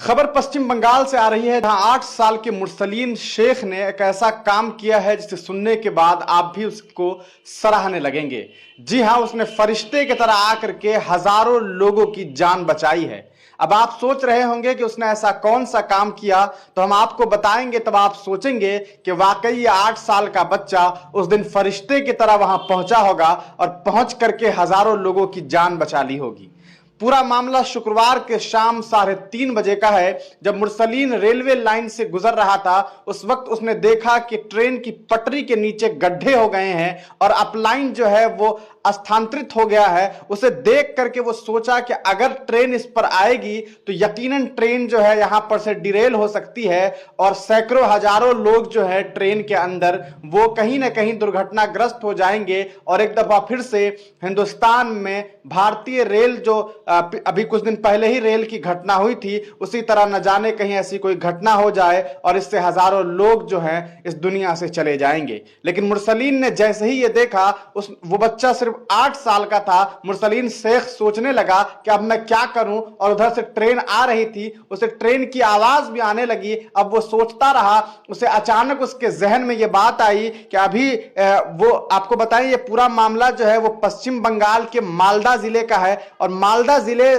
खबर पश्चिम बंगाल से आ रही है, जहां 8 साल के मुरसलीन शेख ने एक ऐसा काम किया है जिसे सुनने के बाद आप भी उसको सराहने लगेंगे। जी हां, उसने फरिश्ते की तरह आकर के हजारों लोगों की जान बचाई है। अब आप सोच रहे होंगे कि उसने ऐसा कौन सा काम किया, तो हम आपको बताएंगे। तब आप सोचेंगे कि वाकई ये 8 साल का बच्चा उस दिन फरिश्ते की तरह वहां पहुंचा होगा और पहुंच करके हजारों लोगों की जान बचा ली होगी। पूरा मामला शुक्रवार के शाम 3:30 बजे का है, जब मुरसलीन रेलवे लाइन से गुजर रहा था। उस वक्त उसने देखा कि ट्रेन की पटरी के नीचे गड्ढे हो गए हैं और अपलाइन जो है वो स्थानांतरित हो गया है। उसे देख करके वो सोचा कि अगर ट्रेन इस पर आएगी तो यकीनन ट्रेन जो है यहां पर से डिरेल हो सकती है और सैकड़ों हजारों लोग जो है ट्रेन के अंदर वो कहीं ना कहीं दुर्घटनाग्रस्त हो जाएंगे और एक दफा फिर से हिंदुस्तान में भारतीय रेल जो अभी कुछ दिन पहले ही रेल की घटना हुई थी, उसी तरह न जाने कहीं ऐसी कोई घटना हो जाए और इससे हजारों लोग जो हैं इस दुनिया से चले जाएंगे। लेकिन मुरसलीन ने जैसे ही ये देखा, वो बच्चा सिर्फ 8 साल का था। मुरसलीन शेख सोचने लगा कि अब मैं क्या करूं, और उधर से ट्रेन आ रही थी, उसे ट्रेन की आवाज भी आने लगी। अब वो सोचता रहा, उसे अचानक उसके जहन में ये बात आई कि अभी वो आपको बताएं, ये पूरा मामला जो है वो पश्चिम बंगाल के मालदा जिले का है और मालदा जिले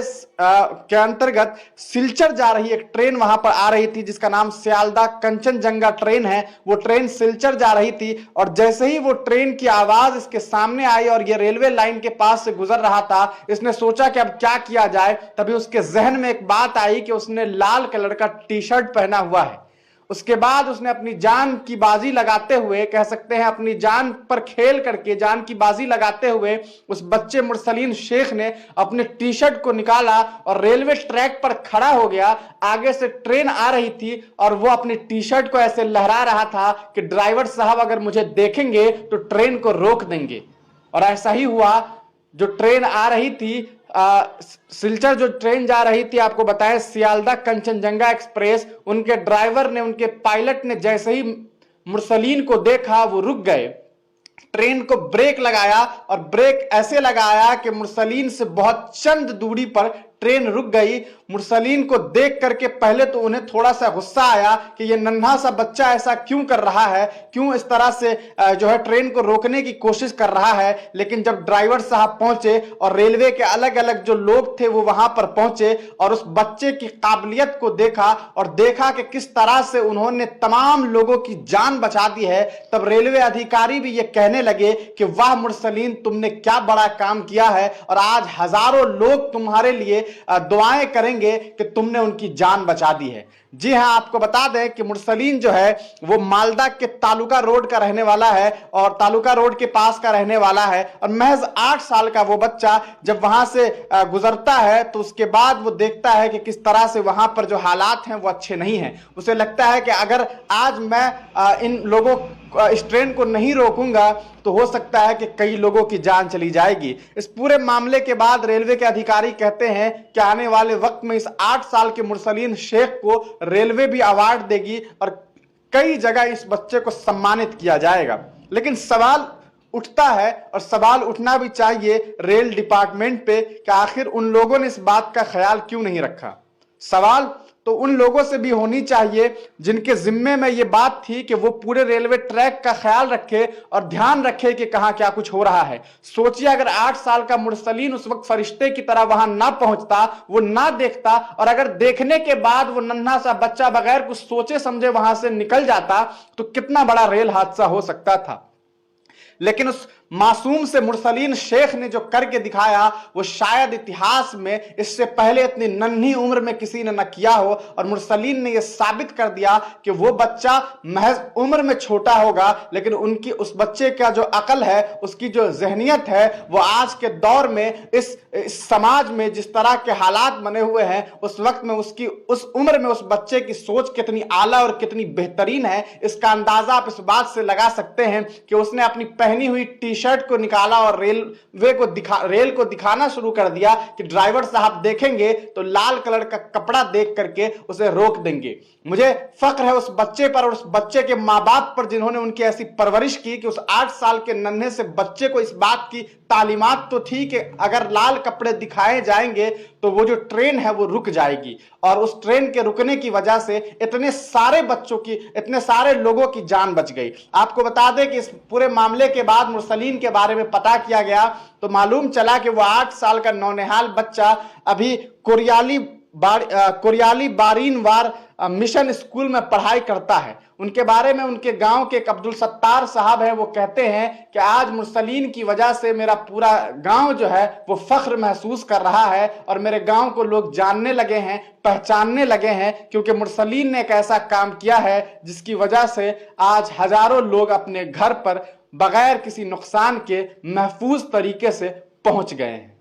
के अंतर्गत सिलचर जा रही एक ट्रेन वहां पर आ रही थी जिसका नाम सियालदा कंचनजंगा ट्रेन है। वो ट्रेन सिलचर जा रही थी और जैसे ही वो ट्रेन की आवाज इसके सामने आई और ये रेलवे लाइन के पास से गुजर रहा था, इसने सोचा कि अब क्या किया जाए। तभी उसके जहन में एक बात आई कि उसने लाल कलर का टी शर्ट पहना हुआ है। उसके बाद उसने अपनी जान की बाजी लगाते हुए, कह सकते हैं अपनी जान पर खेल करके जान की बाजी लगाते हुए, उस बच्चे मुरसलीन शेख ने अपने टी शर्ट को निकाला और रेलवे ट्रैक पर खड़ा हो गया। आगे से ट्रेन आ रही थी और वो अपनी टी शर्ट को ऐसे लहरा रहा था कि ड्राइवर साहब अगर मुझे देखेंगे तो ट्रेन को रोक देंगे। और ऐसा ही हुआ। जो ट्रेन आ रही थी, सिलचर जो ट्रेन जा रही थी, आपको बताएं सियालदा कंचनजंगा एक्सप्रेस, उनके ड्राइवर ने, उनके पायलट ने जैसे ही मुरसलीन को देखा वो रुक गए। ट्रेन को ब्रेक लगाया और ब्रेक ऐसे लगाया कि मुरसलीन से बहुत चंद दूरी पर ट्रेन रुक गई। मुरसलीन को देख करके पहले तो उन्हें थोड़ा सा गुस्सा आया कि ये नन्हा सा बच्चा ऐसा क्यों कर रहा है, क्यों इस तरह से जो है ट्रेन को रोकने की कोशिश कर रहा है। लेकिन जब ड्राइवर साहब पहुंचे और रेलवे के अलग अलग जो लोग थे वो वहां पर पहुंचे और उस बच्चे की काबिलियत को देखा और देखा कि किस तरह से उन्होंने तमाम लोगों की जान बचा दी है, तब रेलवे अधिकारी भी ये कहने लगे कि वाह मुरसलीन, तुमने क्या बड़ा काम किया है और आज हजारों लोग तुम्हारे लिए दुआएं करेंगे कि तुमने उनकी जान बचा दी है। जी हां, आपको बता दें कि मुरसलीन जो है वो मालदा के तालुका रोड का रहने वाला है और तालुका रोड के पास का रहने वाला है। और महज 8 साल का वो बच्चा जब वहां से गुजरता है तो उसके बाद वो देखता है कि किस तरह से वहां पर जो हालात हैं वो अच्छे नहीं हैं। उसे लगता है कि अगर आज मैं इन लोगों इस ट्रेन को नहीं रोकूंगा तो हो सकता है कि कई लोगों की जान चली जाएगी। इस पूरे मामले के बाद रेलवे के अधिकारी कहते हैं कि आने वाले वक्त में इस 8 साल के मुरसलीन शेख को रेलवे भी अवार्ड देगी और कई जगह इस बच्चे को सम्मानित किया जाएगा। लेकिन सवाल उठता है और सवाल उठना भी चाहिए रेल डिपार्टमेंट पे कि आखिर उन लोगों ने इस बात का ख्याल क्यों नहीं रखा। सवाल तो उन लोगों से भी होनी चाहिए जिनके जिम्मे में ये बात थी कि वो पूरे रेलवे ट्रैक का ख्याल रखे और ध्यान रखे कि कहां क्या कुछ हो रहा है। सोचिए अगर 8 साल का मुरसलीन उस वक्त फरिश्ते की तरह वहां ना पहुंचता, वो ना देखता, और अगर देखने के बाद वो नन्हा सा बच्चा बगैर कुछ सोचे समझे वहां से निकल जाता तो कितना बड़ा रेल हादसा हो सकता था। लेकिन उस मासूम से मुरसलीन शेख ने जो करके दिखाया वो शायद इतिहास में इससे पहले इतनी नन्ही उम्र में किसी ने न किया हो। और मुरसलीन ने यह साबित कर दिया कि वो बच्चा महज उम्र में छोटा होगा लेकिन उनकी उस बच्चे का जो अकल है, उसकी जो जहनियत है, वो आज के दौर में इस समाज में जिस तरह के हालात बने हुए हैं, उस वक्त में उसकी उस उम्र में उस बच्चे की सोच कितनी आला और कितनी बेहतरीन है, इसका अंदाजा आप इस बात से लगा सकते हैं कि उसने अपनी पहनी हुई टी टी शर्ट को निकाला और रेल को दिखाना शुरू कर दिया कि ड्राइवर साहब देखेंगे तो लाल कलर का कपड़ा देख करके उसे रोक देंगे। मुझे फख्र है उस बच्चे पर और उस बच्चे के माँ बाप पर जिन्होंने उनकी ऐसी परवरिश की कि उस 8 साल के नन्हे से बच्चे को इस बात की तालीमात तो थी कि अगर लाल कपड़े दिखाए जाएंगे तो वो जो ट्रेन है वो रुक जाएगी, और उस ट्रेन के रुकने की वजह से इतने सारे बच्चों की, इतने सारे लोगों की जान बच गई। आपको बता दें कि इस पूरे मामले के बाद मुरसलीन के बारे में पता किया गया तो मालूम चला कि वो 8 साल का नौनिहाल बच्चा अभी कोरियाली बारीनवार मिशन स्कूल में पढ़ाई करता है। उनके बारे में उनके गांव के एक अब्दुल सत्तार साहब हैं, वो कहते हैं कि आज मुरसलीन की वजह से मेरा पूरा गांव जो है वो फख्र महसूस कर रहा है और मेरे गांव को लोग जानने लगे हैं, पहचानने लगे हैं, क्योंकि मुरसलीन ने एक ऐसा काम किया है जिसकी वजह से आज हजारों लोग अपने घर पर बगैर किसी नुकसान के महफूज तरीके से पहुंच गए हैं।